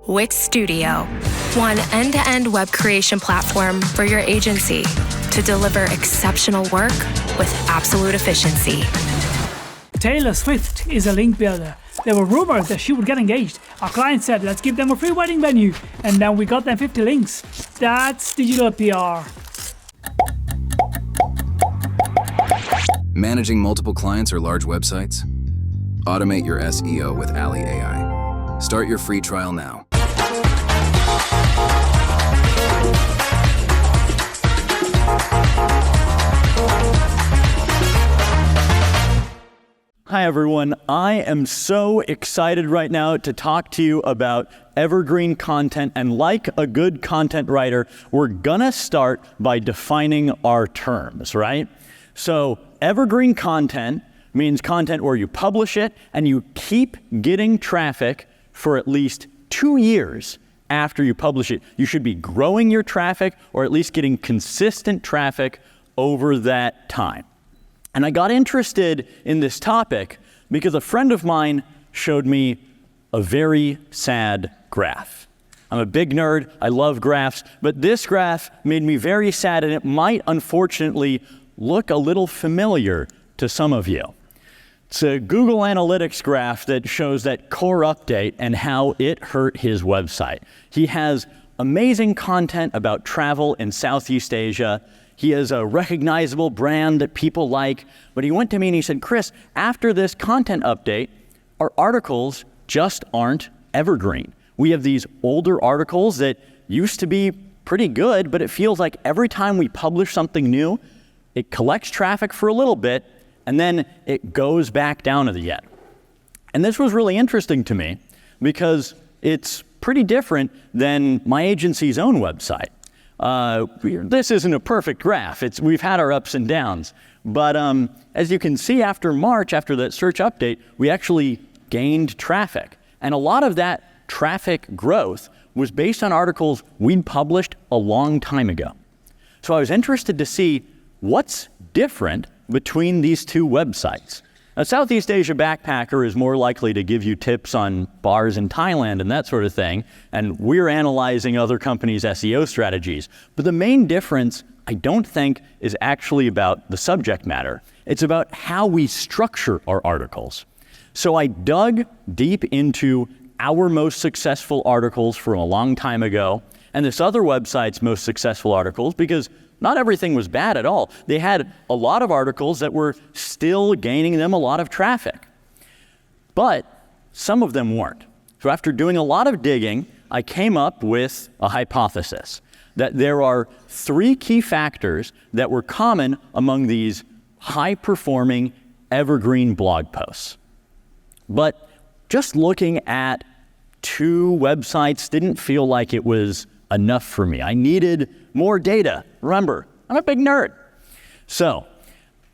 Wix Studio, one end-to-end web creation platform for your agency to deliver exceptional work with absolute efficiency. Taylor Swift is a link builder. There were rumors that she would get engaged. Our client said, let's give them a free wedding venue. And then we got them 50 links. That's digital PR. Managing multiple clients or large websites? Automate your SEO with Ali AI. Start your free trial now. Hi everyone, I am so excited right now to talk to you about evergreen content, and like a good content writer, we're gonna start by defining our terms, right? So evergreen content means content where you publish it and you keep getting traffic for at least 2 years after you publish it. You should be growing your traffic or at least getting consistent traffic over that time. And I got interested in this topic because a friend of mine showed me a very sad graph. I'm a big nerd, I love graphs, but this graph made me very sad, and it might unfortunately look a little familiar to some of you. It's a Google Analytics graph that shows that core update and how it hurt his website. He has amazing content about travel in Southeast Asia. He has a recognizable brand that people like, but he went to me and he said, Chris, after this content update, our articles just aren't evergreen. We have these older articles that used to be pretty good, but it feels like every time we publish something new, it collects traffic for a little bit, and then it goes back down again. And this was really interesting to me because it's pretty different than my agency's own website. This isn't a perfect graph. We've had our ups and downs. But as you can see, after March, after that search update, we actually gained traffic. And a lot of that traffic growth was based on articles we'd published a long time ago. So I was interested to see what's different between these two websites. Now, Southeast Asia Backpacker is more likely to give you tips on bars in Thailand and that sort of thing, and we're analyzing other companies' SEO strategies. But the main difference, I don't think, is actually about the subject matter. It's about how we structure our articles. So I dug deep into our most successful articles from a long time ago, and this other website's most successful articles, because not everything was bad at all. They had a lot of articles that were still gaining them a lot of traffic. But some of them weren't. So after doing a lot of digging, I came up with a hypothesis that there are 3 key factors that were common among these high-performing evergreen blog posts. But just looking at 2 websites didn't feel like it was enough for me. I needed more data. Remember, I'm a big nerd. So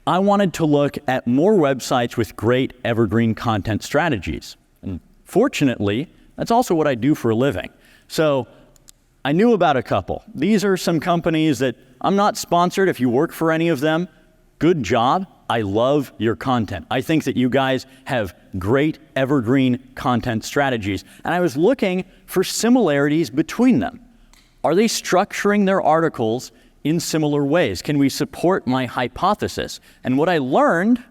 I wanted to look at more websites with great evergreen content strategies. And fortunately, that's also what I do for a living. So I knew about a couple. These are some companies that I'm not sponsored. If you work for any of them, good job. I love your content. I think that you guys have great evergreen content strategies. And I was looking for similarities between them. Are they structuring their articles in similar ways? Can we support my hypothesis? And what I learned,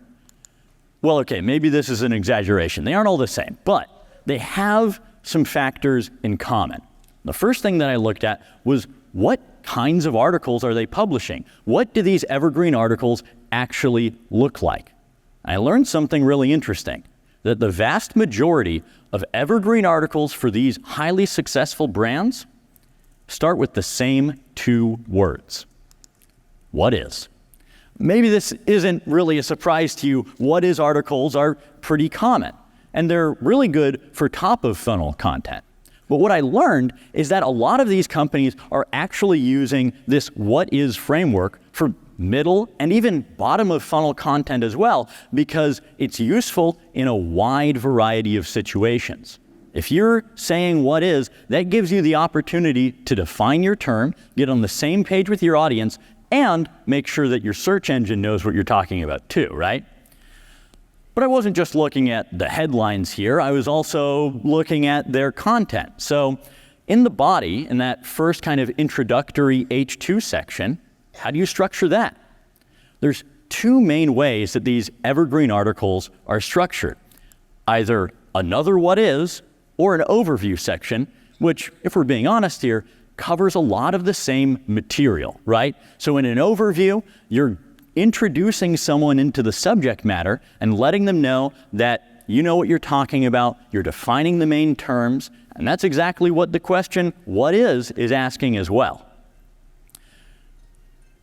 well, okay, maybe this is an exaggeration. They aren't all the same, but they have some factors in common. The first thing that I looked at was what kinds of articles are they publishing? What do these evergreen articles actually look like? I learned something really interesting, that the vast majority of evergreen articles for these highly successful brands start with the same 2 words. What is? Maybe this isn't really a surprise to you. What is articles are pretty common, and they're really good for top of funnel content. But what I learned is that a lot of these companies are actually using this what is framework for middle and even bottom of funnel content as well, because it's useful in a wide variety of situations. If you're saying what is, that gives you the opportunity to define your term, get on the same page with your audience, and make sure that your search engine knows what you're talking about too, right? But I wasn't just looking at the headlines here, I was also looking at their content. So in the body, in that first kind of introductory H2 section, how do you structure that? There's two main ways that these evergreen articles are structured. Either another what is, or an overview section, which, if we're being honest here, covers a lot of the same material, right? So in an overview, you're introducing someone into the subject matter and letting them know that you know what you're talking about, you're defining the main terms, and that's exactly what the question, what is asking as well.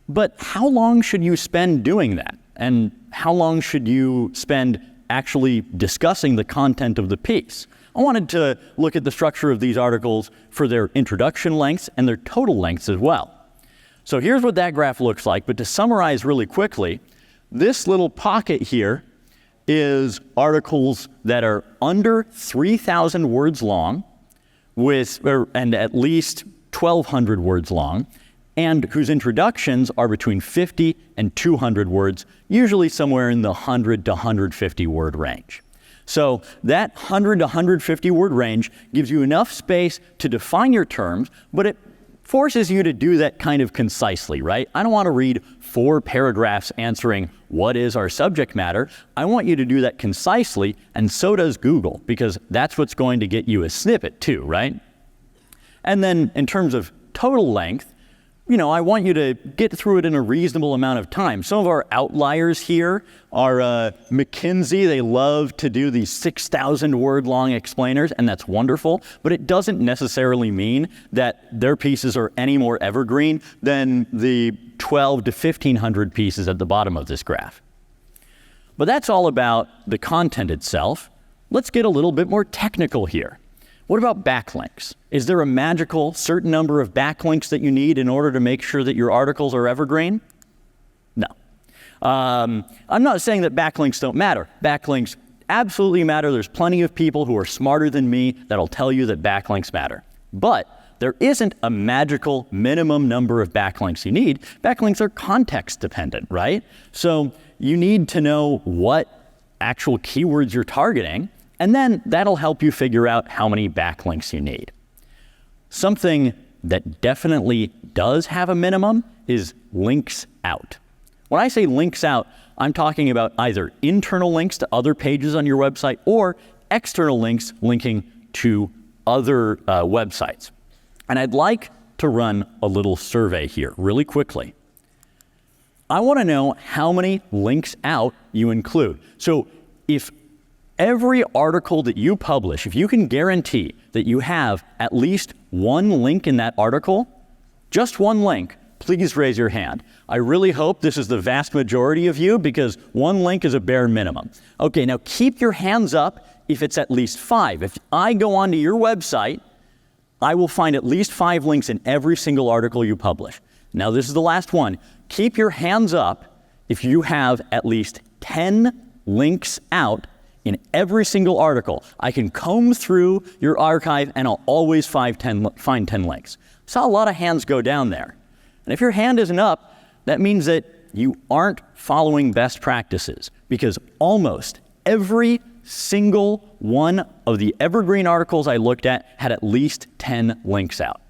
But how long should you spend doing that? And how long should you spend actually discussing the content of the piece? I wanted to look at the structure of these articles for their introduction lengths and their total lengths as well. So here's what that graph looks like, but to summarize really quickly, this little pocket here is articles that are under 3,000 words long and at least 1,200 words long, and whose introductions are between 50 and 200 words, usually somewhere in the 100 to 150 word range. So that 100 to 150 word range gives you enough space to define your terms, but it forces you to do that kind of concisely, right? I don't want to read 4 paragraphs answering what is our subject matter. I want you to do that concisely, and so does Google, because that's what's going to get you a snippet too, right? And then in terms of total length, I want you to get through it in a reasonable amount of time. Some of our outliers here are McKinsey. They love to do these 6,000 word long explainers, and that's wonderful, but it doesn't necessarily mean that their pieces are any more evergreen than the 12 to 1,500 pieces at the bottom of this graph. But that's all about the content itself. Let's get a little bit more technical here. What about backlinks? Is there a magical certain number of backlinks that you need in order to make sure that your articles are evergreen? No. I'm not saying that backlinks don't matter. Backlinks absolutely matter. There's plenty of people who are smarter than me that'll tell you that backlinks matter. But there isn't a magical minimum number of backlinks you need. Backlinks are context dependent, right? So you need to know what actual keywords you're targeting, and then that'll help you figure out how many backlinks you need. Something that definitely does have a minimum is links out. When I say links out, I'm talking about either internal links to other pages on your website or external links linking to other websites. And I'd like to run a little survey here really quickly. I want to know how many links out you include. So if every article that you publish, if you can guarantee that you have at least one link in that article, just one link, please raise your hand. I really hope this is the vast majority of you, because one link is a bare minimum. Okay, now keep your hands up if it's at least 5. If I go onto your website, I will find at least 5 links in every single article you publish. Now this is the last one. Keep your hands up if you have at least 10 links out in every single article. I can comb through your archive and I'll always find 10 links. Saw a lot of hands go down there. And if your hand isn't up, that means that you aren't following best practices, because almost every single one of the evergreen articles I looked at least 10 links out.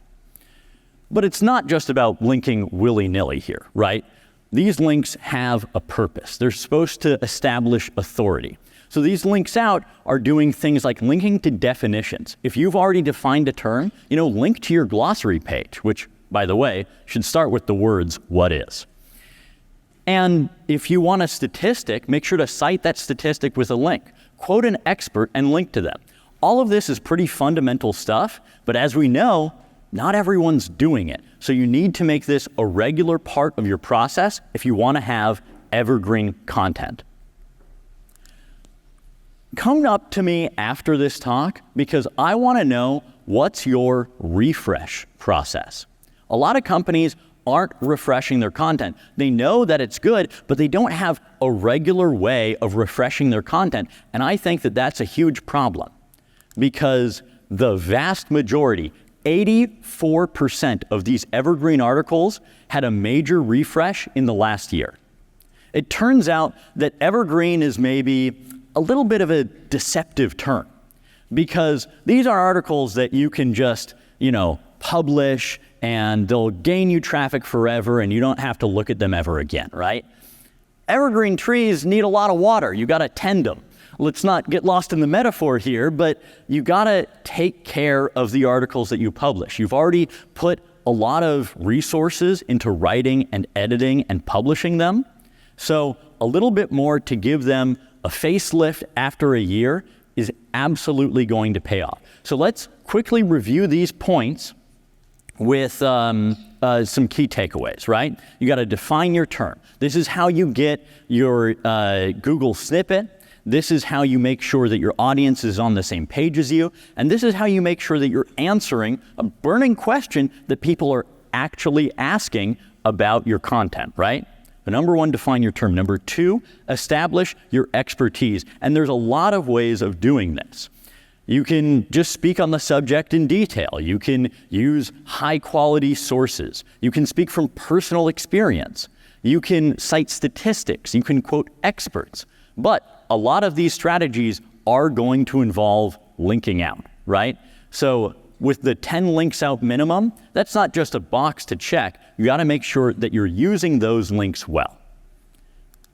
But it's not just about linking willy-nilly here, right? These links have a purpose. They're supposed to establish authority. So these links out are doing things like linking to definitions. If you've already defined a term, link to your glossary page, which, by the way, should start with the words, what is. And if you want a statistic, make sure to cite that statistic with a link. Quote an expert and link to them. All of this is pretty fundamental stuff, but as we know, not everyone's doing it. So you need to make this a regular part of your process if you want to have evergreen content. Come up to me after this talk, because I want to know what's your refresh process. A lot of companies aren't refreshing their content. They know that it's good, but they don't have a regular way of refreshing their content. And I think that that's a huge problem, because the vast majority, 84% of these evergreen articles had a major refresh in the last year. It turns out that evergreen is maybe a little bit of a deceptive term, because these are articles that you can just, publish and they'll gain you traffic forever and you don't have to look at them ever again, right? Evergreen trees need a lot of water. You got to tend them. Let's not get lost in the metaphor here, but you got to take care of the articles that you publish. You've already put a lot of resources into writing and editing and publishing them. So a little bit more to give them a facelift after a year is absolutely going to pay off. So let's quickly review these points with some key takeaways, right? You got to define your term. This is how you get your Google snippet. This is how you make sure that your audience is on the same page as you. And this is how you make sure that you're answering a burning question that people are actually asking about your content, right? So number one, define your term. Number two, establish your expertise. And there's a lot of ways of doing this. You can just speak on the subject in detail. You can use high quality sources. You can speak from personal experience. You can cite statistics. You can quote experts. But a lot of these strategies are going to involve linking out, right? So with the 10 links out minimum, that's not just a box to check. You got to make sure that you're using those links well.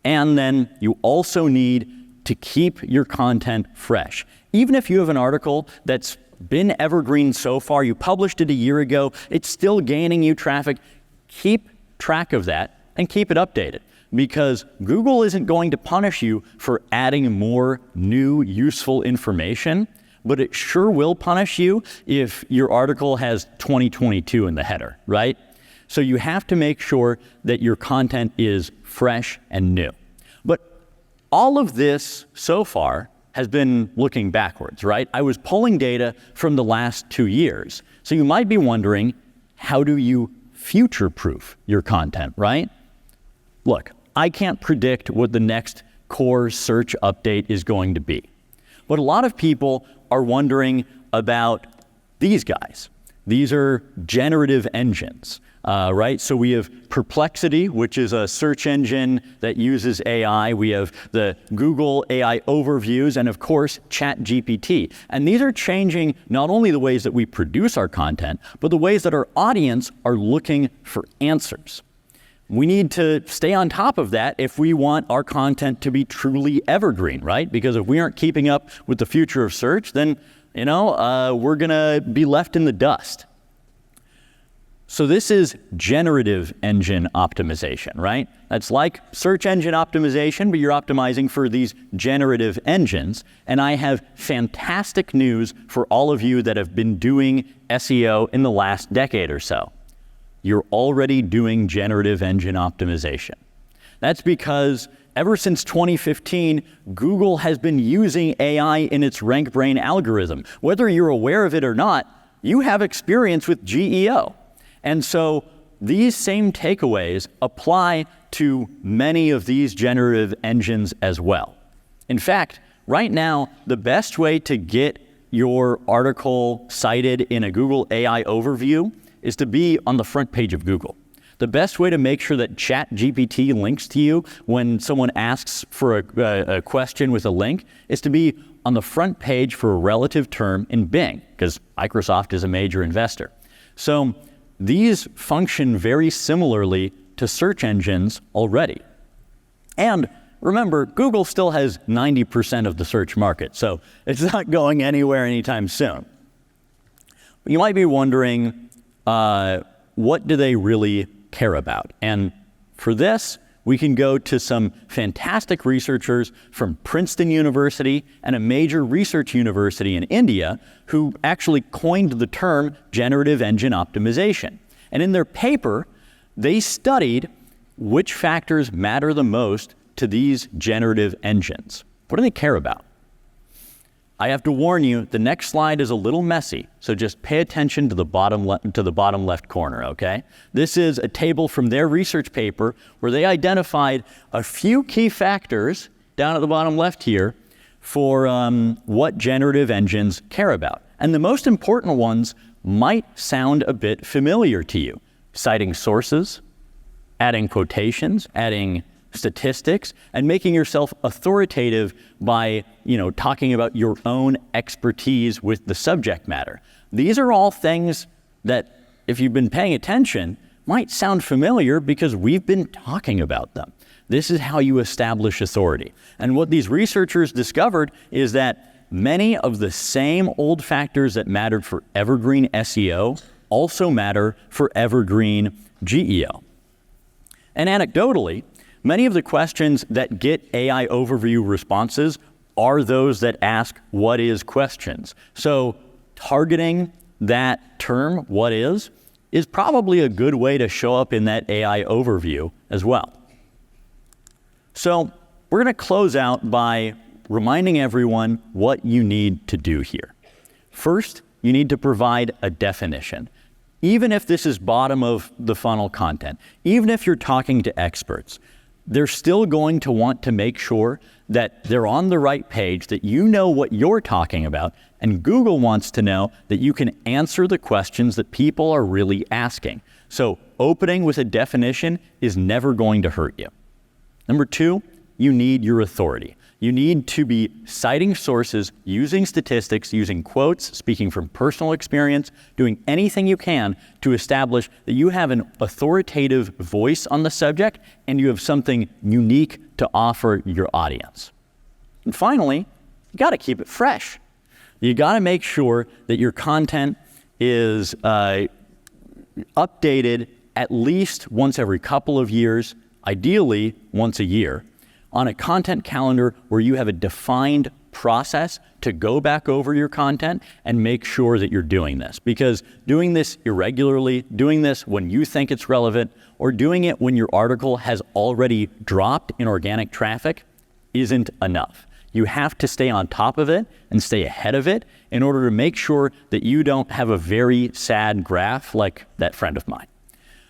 And then you also need to keep your content fresh. Even if you have an article that's been evergreen so far, you published it a year ago, it's still gaining you traffic, keep track of that and keep it updated, because Google isn't going to punish you for adding more new useful information, but it sure will punish you if your article has 2022 in the header, right? So you have to make sure that your content is fresh and new. But all of this so far has been looking backwards, right? I was pulling data from the last 2 years. So you might be wondering, how do you future-proof your content, right? Look, I can't predict what the next core search update is going to be. But a lot of people are wondering about these guys. These are generative engines, right? So we have Perplexity, which is a search engine that uses AI. We have the Google AI overviews, and of course, ChatGPT. And these are changing not only the ways that we produce our content, but the ways that our audience are looking for answers. We need to stay on top of that if we want our content to be truly evergreen, right? Because if we aren't keeping up with the future of search, then, we're gonna be left in the dust. So this is generative engine optimization, right? That's like search engine optimization, but you're optimizing for these generative engines. And I have fantastic news for all of you that have been doing SEO in the last decade or so. You're already doing generative engine optimization. That's because ever since 2015, Google has been using AI in its RankBrain algorithm. Whether you're aware of it or not, you have experience with GEO. And so these same takeaways apply to many of these generative engines as well. In fact, right now, the best way to get your article cited in a Google AI overview is to be on the front page of Google. The best way to make sure that ChatGPT links to you when someone asks for a question with a link is to be on the front page for a relative term in Bing, because Microsoft is a major investor. So these function very similarly to search engines already. And remember, Google still has 90% of the search market, so it's not going anywhere anytime soon. But you might be wondering, what do they really care about? And for this, we can go to some fantastic researchers from Princeton University and a major research university in India who actually coined the term generative engine optimization. And in their paper, they studied which factors matter the most to these generative engines. What do they care about? I have to warn you, the next slide is a little messy, so just pay attention to the bottom left corner, okay? This is a table from their research paper where they identified a few key factors down at the bottom left here for what generative engines care about. And the most important ones might sound a bit familiar to you. Citing sources, adding quotations, adding statistics, and making yourself authoritative by, talking about your own expertise with the subject matter. These are all things that, if you've been paying attention, might sound familiar because we've been talking about them. This is how you establish authority. And what these researchers discovered is that many of the same old factors that mattered for evergreen SEO also matter for evergreen GEO. And anecdotally, many of the questions that get AI overview responses are those that ask what is questions. So targeting that term, what is probably a good way to show up in that AI overview as well. So we're going to close out by reminding everyone what you need to do here. First, you need to provide a definition. Even if this is bottom of the funnel content, even if you're talking to experts, they're still going to want to make sure that they're on the right page, that you know what you're talking about, and Google wants to know that you can answer the questions that people are really asking. So opening with a definition is never going to hurt you. Number two, you need your authority. You need to be citing sources, using statistics, using quotes, speaking from personal experience, doing anything you can to establish that you have an authoritative voice on the subject and you have something unique to offer your audience. And finally, you got to keep it fresh. You got to make sure that your content is updated at least once every couple of years, ideally once a year, on a content calendar where you have a defined process to go back over your content and make sure that you're doing this. Because doing this irregularly, doing this when you think it's relevant, or doing it when your article has already dropped in organic traffic isn't enough. You have to stay on top of it and stay ahead of it in order to make sure that you don't have a very sad graph like that friend of mine.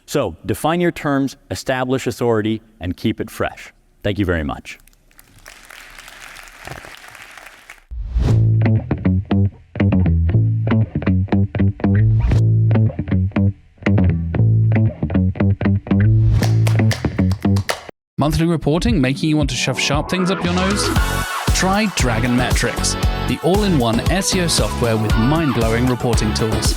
So define your terms, establish authority, and keep it fresh. Thank you very much. Monthly reporting making you want to shove sharp things up your nose? Try Dragon Metrics, the all-in-one SEO software with mind-blowing reporting tools.